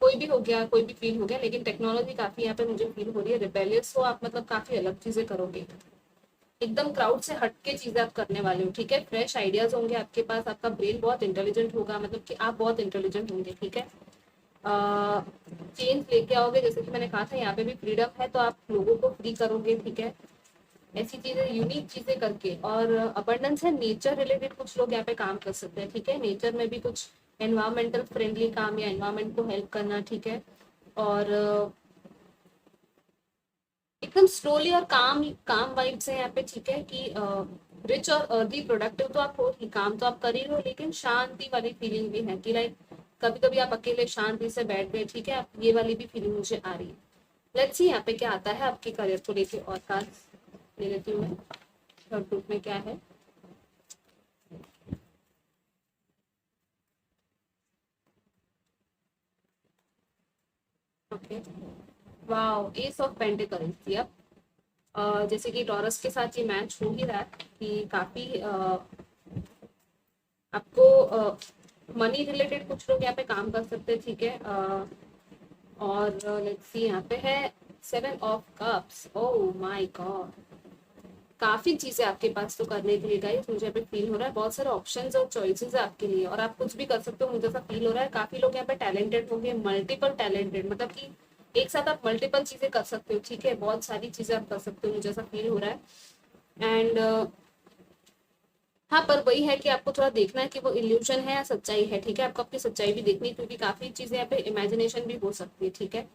कोई भी हो गया, कोई भी फील हो गया, लेकिन टेक्नोलॉजी काफी यहाँ पे मुझे फील हो रही है। रिबेलियस हो आप, मतलब काफी अलग चीजें करोगे, एकदम क्राउड से हट के चीजें आप करने वाले हो, ठीक है। फ्रेश आइडियाज होंगे आपके पास, आपका ब्रेन बहुत इंटेलिजेंट होगा, मतलब कि आप बहुत इंटेलिजेंट होंगे, ठीक है। चेंज लेके आओगे, जैसे कि मैंने कहा था, यहाँ पे भी फ्रीडम है, तो आप लोगों को फ्री करोगे, ठीक है। ऐसी चीजें, यूनिक चीजें करके। और अबंडेंस है, नेचर रिलेटेड कुछ लोग यहाँ पे काम कर सकते हैं, ठीक है। नेचर में भी कुछ एनवायरमेंटल फ्रेंडली काम या एनवायरमेंट को हेल्प करना, ठीक है। और एकदम स्लोली और काम काम वाइब्स है यहाँ पे, ठीक है, कि रिच और अर्दी, प्रोडक्टिव तो आप हो ही, काम तो आप कर ही हो, लेकिन शांति वाली फीलिंग भी है कि लाइक कभी कभी आप अकेले शांति से बैठ गए, ठीक है, आप ये वाली भी फीलिंग मुझे आ रही है। लेट्स सी यहाँ पे क्या आता है आपके करियर को लेके, और कार्ड ले लेती हूँ मैं, थर्ड ग्रुप में क्या है। Okay, wow, S of pentacles थी अब। जैसे कि टॉरस के साथ ये मैच हो ही रहा है कि काफी आपको मनी रिलेटेड कुछ लोग यहाँ पे काम कर सकते हैं, ठीक है। और लेट्स सी यहाँ पे है 7 of cups. Oh my God, काफी चीजें आपके पास तो करने के लिए गाइस, मुझे यहाँ पे फील हो रहा है बहुत सारे ऑप्शंस और चॉइसेस है आपके लिए, और आप कुछ भी कर सकते हो, मुझे ऐसा फील हो रहा है। काफी लोग यहाँ पे टैलेंटेड होंगे, मल्टीपल टैलेंटेड, मतलब कि एक साथ आप मल्टीपल चीजें कर सकते हो, ठीक है, बहुत सारी चीजें आप कर सकते हो, मुझे ऐसा फील हो रहा है। एंड हाँ, पर वही है कि आपको थोड़ा देखना है कि वो इल्यूजन है या सच्चाई है, ठीक है। आपको अपनी सच्चाई भी देखनी है, क्योंकि काफी चीजें यहाँ पे इमेजिनेशन भी हो सकती है, ठीक है।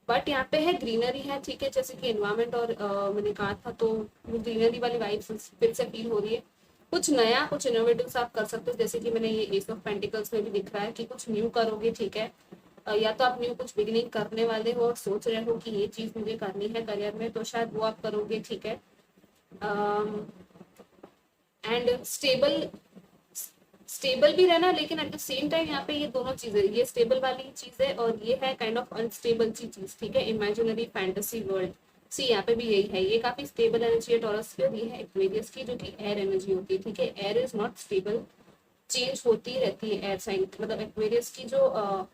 बट यहाँ पे है ग्रीनरी है, ठीक है, जैसे कि एनवायरमेंट और मैंने कहा था, तो वो ग्रीनरी वाली वाइब्स फिर से फील हो रही है। कुछ नया, कुछ इनोवेटिव आप कर सकते हो, जैसे कि मैंने ये एस ऑफ पेंटिकल्स में भी दिख रहा है कि कुछ न्यू करोगे, ठीक है। या तो आप न्यू कुछ बिगिनिंग करने वाले हो और सोच रहे हो कि ये चीज मुझे करनी है करियर में, तो शायद वो आप करोगे, ठीक है। एंड स्टेबल, स्टेबल भी रहना, लेकिन एट द सेम टाइम यहाँ पे ये दोनों चीजें, ये स्टेबल वाली चीज है और ये है काइंड ऑफ अनस्टेबल सी चीज, ठीक है, इमेजिनरी फैंटेसी वर्ल्ड। सी यहाँ पे भी यही है, ये काफी स्टेबल एनर्जी है टॉरस की, और ये है एक्वेरियस की जो कि एयर एनर्जी होती है, ठीक है। Air is not stable, change होती रहती है एयर साइन, मतलब एक्वेरियस की जो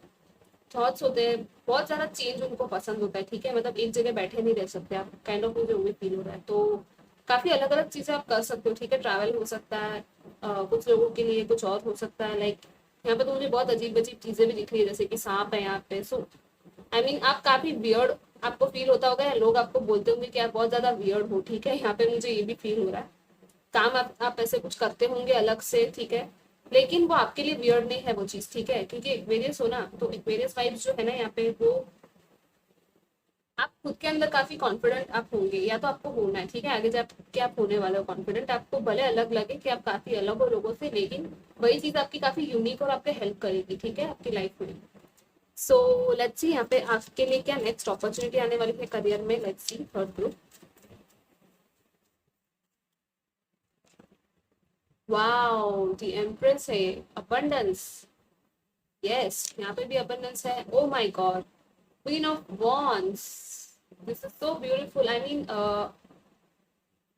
थॉट्स होते हैं, बहुत ज्यादा चेंज उनको पसंद होता है, ठीक है, मतलब एक जगह बैठे नहीं रह सकते आप, काइंड ऑफ मुझे वही फील हो रहा है। तो काफी अलग अलग चीजें आप कर सकते हो, ठीक है। ट्रैवल हो सकता है, कुछ लोगों के लिए कुछ और हो सकता है, लाइक यहाँ पे तो मुझे बहुत अजीब अजीब चीजें भी दिख रही है, जैसे कि सांप है यहाँ पे। सो आई मीन आप काफी वियर्ड आपको फील होता होगा, या लोग आपको बोलते होंगे कि आप बहुत ज्यादा वियर्ड हो, ठीक है। यहाँ पे मुझे ये भी फील हो रहा है। काम आप ऐसे कुछ करते होंगे अलग से, ठीक है, लेकिन वो आपके लिए वियर्ड नहीं है वो चीज, ठीक है, क्योंकि एक्वेरियस हो ना, तो एक्वेरियस वाइब्स जो है ना यहाँ पे, वो आप खुद के अंदर काफी कॉन्फिडेंट आप होंगे, या तो आपको होना है, ठीक है, आगे जाके आप होने वाले हो कॉन्फिडेंट। आपको भले अलग लगे कि आप काफी अलग हो लोगों से, लेकिन वही चीज आपकी काफी यूनिक और आपके हेल्प करेगी, ठीक है, आपकी लाइफ में। सो लेट्स सी यहाँ पे आपके लिए क्या नेक्स्ट अपॉर्चुनिटी आने वाली है करियर में। Let's C third group. Wow, the empress है, अबंडेंस। यस, यहाँ पे भी अबंडेंस है। ओ my God, queen of wands, this is so beautiful. I mean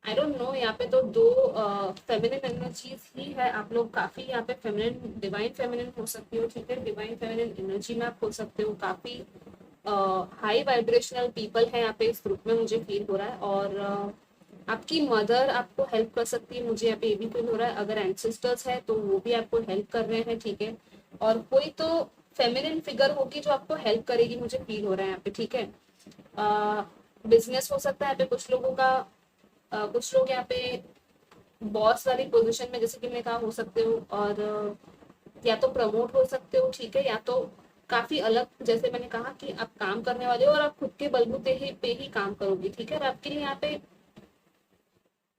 I don't know, यहाँ पे तो दो फेमिनिन एनर्जीज ही है। आप लोग काफी यहाँ पे फेमिनिन, डिवाइन फेमिनिन हो सकती हो, ठीक है, डिवाइन फेमिनिन एनर्जी में आप हो सकते हो। काफी हाई वाइब्रेशनल पीपल है यहाँ पे इस ग्रुप में, मुझे फील हो रहा है। और आपकी मदर आपको हेल्प कर सकती है, मुझे यहाँ पे ये भी फील हो रहा है। अगर एंसेस्टर्स है तो वो भी आपको हेल्प कर रहे हैं, ठीक है। और कोई तो फेमिनिन फिगर होगी जो आपको हेल्प करेगी, मुझे फील हो रहा है यहाँ पे, ठीक है। बिजनेस हो सकता है यहाँ पे कुछ लोगों का। कुछ लोग यहाँ पे बॉस वाली पोजीशन में, जैसे कि मैं कहा, हो सकते हो। और या तो प्रमोट हो सकते हो, ठीक है, या तो काफी अलग, जैसे मैंने कहा कि आप काम करने वाले हो और आप खुद के बलबूते ही पे ही काम करोगे, ठीक है। और आपके लिए यहाँ पे,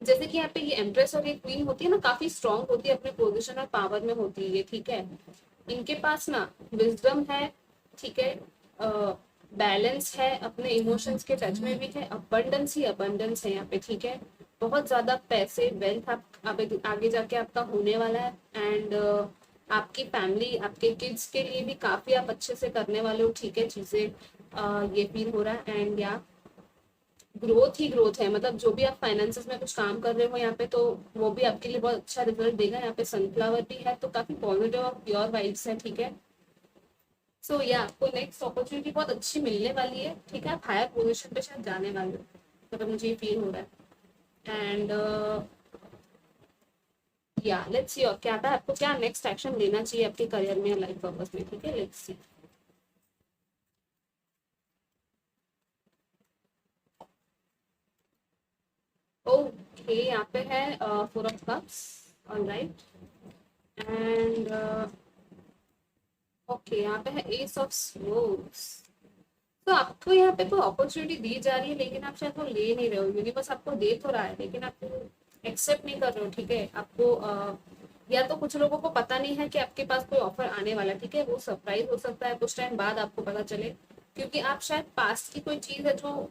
जैसे कि यहाँ पे ये एम्प्रेस और ये क्वीन होती है ना, काफी स्ट्रांग होती है, अपने पोजीशन और पावर में होती है ये, ठीक है। इनके पास ना विजडम है, ठीक है, बैलेंस है, अपने इमोशंस के टच में भी है, अबंडेंस ही अबंडेंस है यहाँ पे, ठीक है। बहुत ज्यादा पैसे, वेल्थ आप आगे जाके आपका होने वाला है। एंड आपकी फैमिली, आपके किड्स के लिए भी काफी आप अच्छे से करने वाले हो, ठीक है, चीजें। ये फील हो रहा है। एंड या ग्रोथ ही ग्रोथ है, मतलब जो भी आप फाइनेंसेस में कुछ काम कर रहे हो यहाँ पे, तो वो भी आपके लिए बहुत अच्छा रिजल्ट देगा। यहाँ पे सनफ्लावर भी है, तो काफी पॉजिटिव और प्योर वाइब्स है, ठीक है। सो या आपको नेक्स्ट अपॉर्चुनिटी बहुत अच्छी मिलने वाली है, ठीक है। आप हायर पोजीशन पे शायद जाने वाले हो, मतलब मुझे ये फील हो रहा है। एंड या लेट्स सी और क्या था, आपको क्या नेक्स्ट एक्शन लेना चाहिए आपके करियर में, लाइफ पर्पस में, ठीक है। Let's see. ओके, यहाँ पे है four of cups, alright. And okay, यहाँ पे है एस ऑफ स्वॉर्ड्स। तो आपको यहाँ पे कोई अपॉर्चुनिटी दी जा रही है, लेकिन आप शायद वो ले नहीं रहे हो। यूनिवर्स आपको दे तो रहा है, लेकिन आप एक्सेप्ट नहीं कर रहे हो, ठीक है। आपको या तो कुछ लोगों को पता नहीं है कि आपके पास कोई ऑफर आने वाला है, ठीक है, वो सरप्राइज हो सकता है, कुछ टाइम बाद आपको पता चले, क्योंकि आप शायद पास्ट की कोई चीज है जो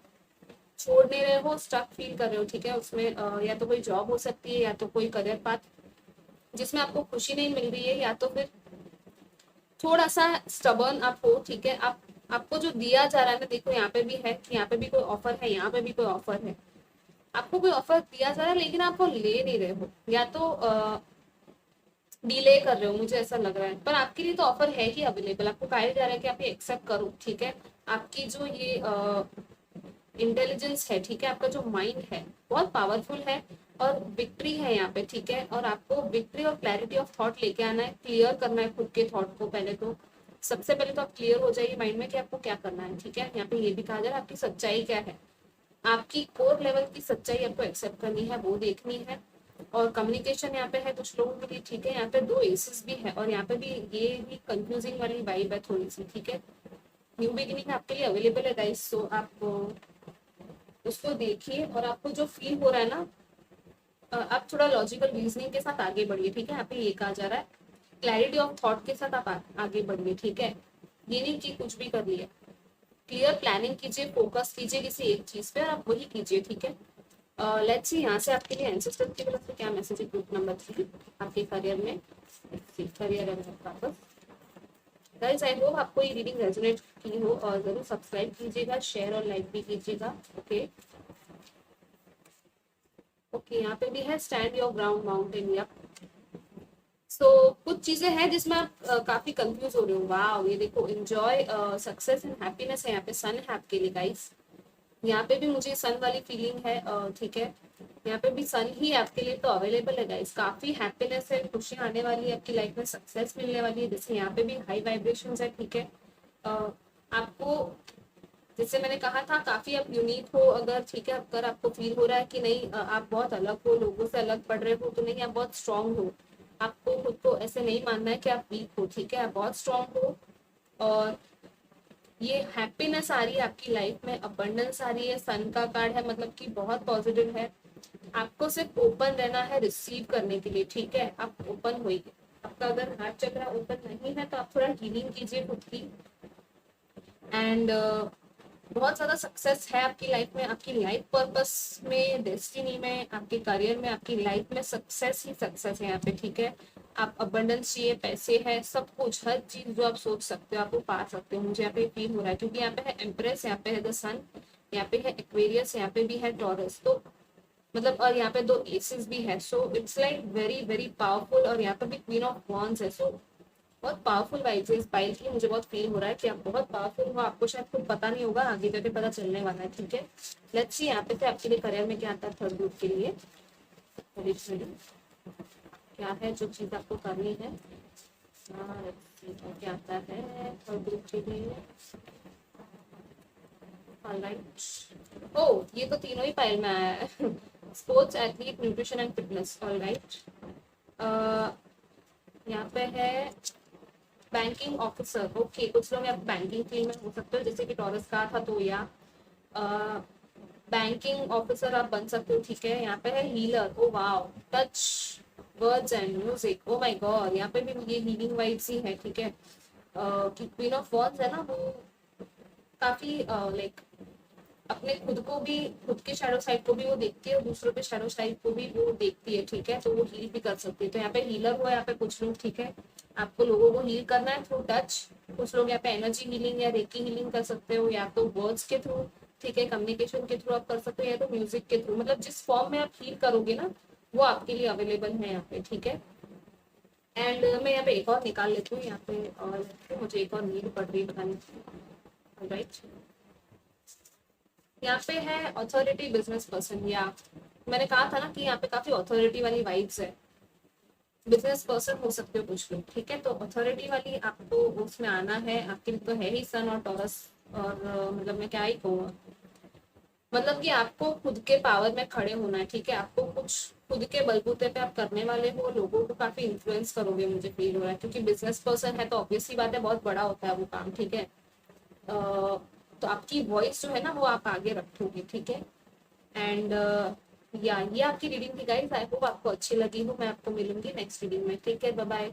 छोड़ नहीं रहे हो, स्टक फील कर रहे हो, ठीक है, उसमें या तो कोई जॉब हो सकती है, या तो कोई करियर पाथ जिसमें आपको खुशी नहीं मिल रही है, या तो फिर थोड़ा सा स्टबर्न आप हो, ठीक है। आप आपको जो दिया जा रहा है ना, देखो यहाँ पे भी है कि यहाँ पे भी कोई ऑफर है, यहाँ पे भी कोई ऑफर है। आपको कोई ऑफर दिया जा रहा है, लेकिन आप वो ले नहीं रहे हो, या तो डिले कर रहे हो, मुझे ऐसा लग रहा है। पर आपके लिए तो ऑफर है ही अवेलेबल, आपको कहा जा रहा है कि आप ये एक्सेप्ट करो, ठीक है। आपकी जो ये इंटेलिजेंस है, ठीक है, आपका जो माइंड है बहुत पावरफुल है, और विक्ट्री है यहाँ पे, ठीक है। और आपको विक्ट्री और क्लैरिटी ऑफ थॉट लेके आना है, क्लियर करना है खुद के थॉट को। पहले तो सबसे पहले तो आप क्लियर हो जाइए माइंड में कि आपको क्या करना है, ठीक है। यहाँ पे ये भी कहा जा रहा है आपकी सच्चाई क्या है, आपकी कोर लेवल की सच्चाई आपको एक्सेप्ट करनी है, वो देखनी है। और कम्युनिकेशन यहाँ पे है कुछ लोगों के लिए, ठीक है। यहाँ पे दो एसेस भी है, और यहाँ पे भी ये भी कंफ्यूजिंग वाली वाइब है थोड़ी सी, ठीक है। न्यू बिगिनिंग आपके लिए अवेलेबल है गाइस, सो आप उसको देखिए। और आपको जो फील हो रहा है ना, आप थोड़ा लॉजिकल रीजनिंग के साथ आगे बढ़िए, ठीक है। यहाँ पे ये कहा जा रहा है क्लैरिटी ऑफ थॉट के साथ आप आगे बढ़िए, ठीक है। ये नहीं कि कुछ भी कर लिया, क्लियर प्लानिंग कीजिए, फोकस कीजिए किसी एक चीज पे, और आप वही कीजिए, ठीक है। लेट्स सी यहाँ से आपके लिए एंसेस्टर की तरफ से क्या मैसेज है ग्रुप नंबर 3 आपके करियर में, career and purpose. Guys I hope आपको ये रीडिंग रेजोनेट की हो, और जरूर सब्सक्राइब कीजिएगा, शेयर और लाइक भी कीजिएगा, ओके। ओके, यहाँ पे भी है स्टैंड योर ग्राउंड माउंटेन, या सो कुछ चीजें हैं जिसमें आप काफी कंफ्यूज हो रहे हो। वाह, ये देखो, एंजॉय सक्सेस एंड हैप्पीनेस है यहाँ पे, सन है आपके लिए गाइस। यहाँ पे भी मुझे सन वाली फीलिंग है, ठीक है। यहाँ पे भी सन ही आपके लिए तो अवेलेबल है गाइस। काफी हैप्पीनेस है, खुशियाँ आने वाली है आपकी लाइफ में, सक्सेस मिलने वाली है। जैसे यहाँ पे भी हाई वाइब्रेशन है, ठीक है। आपको जैसे मैंने कहा था काफी आप यूनिक हो अगर, ठीक है, अगर आपको फील हो रहा है कि नहीं आप बहुत अलग हो, लोगों से अलग पड़ रहे हो, तो नहीं, आप बहुत स्ट्रांग हो। आपको खुद को ऐसे नहीं मानना है कि आप वीक हो, ठीक है, आप बहुत स्ट्रांग हो। और ये हैप्पीनेस आ रही है आपकी लाइफ में, अबंडेंस आ रही है, सन का कार्ड है, मतलब कि बहुत पॉजिटिव है। आपको सिर्फ ओपन रहना है रिसीव करने के लिए, ठीक है, आप ओपन होइए। आपका अगर हार्ट चक्र ओपन नहीं है तो आप थोड़ा हीलिंग कीजिए खुद की। एंड बहुत ज़्यादा सक्सेस है आपकी लाइफ में, आपकी लाइफ पर्पस में, डेस्टिनी में, आपके करियर में, आपकी लाइफ में सक्सेस ही सक्सेस है यहाँ पे, ठीक है। आप अबंडेंस चाहिए, पैसे है, सब कुछ, हर चीज जो आप सोच सकते हो आप वो पा सकते हो, मुझे यहाँ पे फील हो रहा है। क्योंकि यहाँ पे है एम्प्रेस, यहाँ पे है द सन, यहाँ पे है एक्वेरियस, यहाँ पे भी है टॉरस, तो मतलब, और यहाँ पे दो एसेस भी है। So it's like very very powerful. और यहाँ पे भी क्वीन ऑफ वॉन्ड्स है। सो बहुत पावरफुल वाइब्स है इस पाइल की, मुझे बहुत फील हो रहा है कि आप बहुत पावरफुल हो। आपको शायद खुद पता नहीं होगा, आगे जाके पता चलने वाला है, ठीक है। लेट्स सी यहाँ पे से आपके लिए करियर में क्या आता है थर्ड ग्रुप के लिए। क्या है जो चीज आपको करनी है, क्या आता है थर्ड ग्रुप के लिए। ऑलराइट, ओ ये तो तीनों ही पाइल में आया है। Sports, athlete, nutrition and fitness. Alright, यहाँ पे है बैंकिंग ऑफिसर। ओके, कुछ लोग आप बैंकिंग फील्ड में हो सकते हो, जैसे कि टॉरस का था तो, या बैंकिंग ऑफिसर आप बन सकते हो, ठीक है। यहाँ पे है healer, oh wow, touch words and music, O my God, यहाँ पे भी ये हीलिंग वाइब्स ही है, ठीक है। कि क्वीन ऑफ वॉन्ड्स है ना, वो काफी लाइक अपने खुद को भी, खुद के शैडो साइड को भी वो देखती है और दूसरों के शैडो साइड को भी वो देखती है, ठीक है। तो वो हील भी कर सकती है। तो यहाँ पे हीलर हुआ यहाँ पे कुछ लोग, ठीक है। आपको लोगों को हील करना है थ्रू टच। कुछ लोग यहाँ पे एनर्जी हीलिंग या रेकी हीलिंग कर सकते हो, या तो वर्ड्स के थ्रू, ठीक है, कम्युनिकेशन के थ्रू आप कर सकते हो, या तो म्यूजिक के थ्रू। मतलब जिस फॉर्म में आप हील करोगे ना, वो आपके लिए अवेलेबल है यहाँ पे, ठीक है। एंड मैं यहाँ पे एक और निकाल लेती हूँ यहाँ पे, और मुझे एक और नीड पड़ रही है, पता नहीं। राइट, यहाँ पे है अथॉरिटी, बिजनेस पर्सन, या मैंने कहा था ना कि यहाँ पे काफी अथॉरिटी वाली वाइब्स है। बिजनेस पर्सन हो सकते हो कुछ लोग, ठीक है। तो अथॉरिटी वाली आपको उसमें आना है, आपके लिए तो है ही सन और टॉरस। और मतलब मैं क्या ही कहूँ, मतलब कि आपको खुद के पावर में खड़े होना है, ठीक है। आपको कुछ खुद के बलबूते पे आप करने वाले हो, लोगों को काफी इन्फ्लुएंस करोगे, मुझे फील हो रहा है। क्योंकि बिजनेस पर्सन है तो ऑब्वियसली बात है, बहुत बड़ा होता है वो काम, ठीक है। तो आपकी वॉइस जो है ना वो आप आगे रखोगे, ठीक है। एंड या ये आपकी रीडिंग थी गाइस, आई होप आपको अच्छी लगी हो। मैं आपको मिलूंगी नेक्स्ट रीडिंग में, ठीक है, बाय बाय।